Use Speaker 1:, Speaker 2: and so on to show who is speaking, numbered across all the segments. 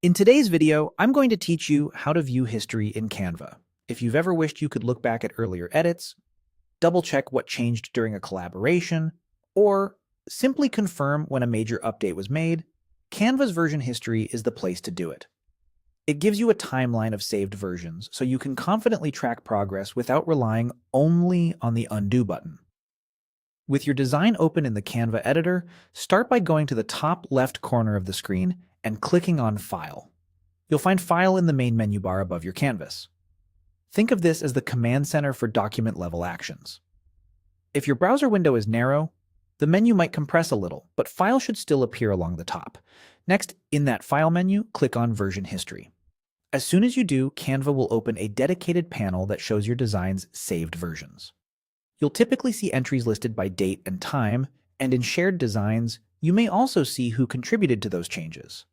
Speaker 1: In today's video, I'm going to teach you how to view history in Canva. If you've ever wished you could look back at earlier edits, double-check what changed during a collaboration, or simply confirm when a major update was made, Canva's version history is the place to do it. It gives you a timeline of saved versions so you can confidently track progress without relying only on the undo button. With your design open in the Canva editor, start by going to the top left corner of the screen and clicking on File. You'll find File in the main menu bar above your canvas. Think of this as the command center for document-level actions. If your browser window is narrow, the menu might compress a little, but File should still appear along the top. Next, in that File menu, click on Version History. As soon as you do, Canva will open a dedicated panel that shows your design's saved versions. You'll typically see entries listed by date and time, and in shared designs, you may also see who contributed to those changes.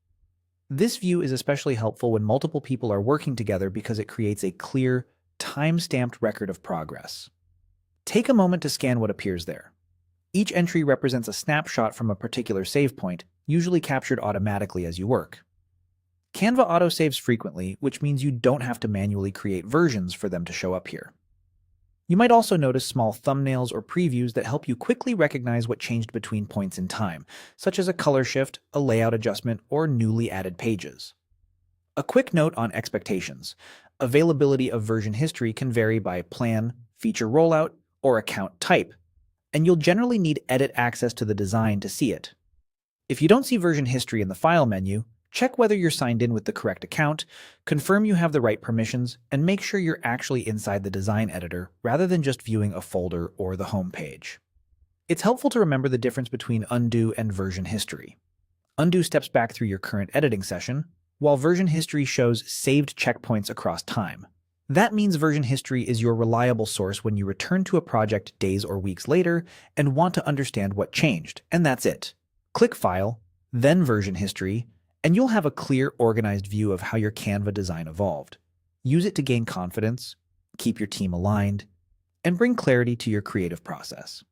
Speaker 1: This view is especially helpful when multiple people are working together because it creates a clear, time-stamped record of progress. Take a moment to scan what appears there. Each entry represents a snapshot from a particular save point, usually captured automatically as you work. Canva autosaves frequently, which means you don't have to manually create versions for them to show up here. You might also notice small thumbnails or previews that help you quickly recognize what changed between points in time, such as a color shift, a layout adjustment, or newly added pages. A quick note on expectations. Availability of version history can vary by plan, feature rollout, or account type, and you'll generally need edit access to the design to see it. If you don't see version history in the File menu, check whether you're signed in with the correct account, confirm you have the right permissions, and make sure you're actually inside the design editor rather than just viewing a folder or the home page. It's helpful to remember the difference between undo and version history. Undo steps back through your current editing session, while version history shows saved checkpoints across time. That means version history is your reliable source when you return to a project days or weeks later and want to understand what changed, and that's it. Click File, then Version History, and you'll have a clear, organized view of how your Canva design evolved. Use it to gain confidence, keep your team aligned, and bring clarity to your creative process.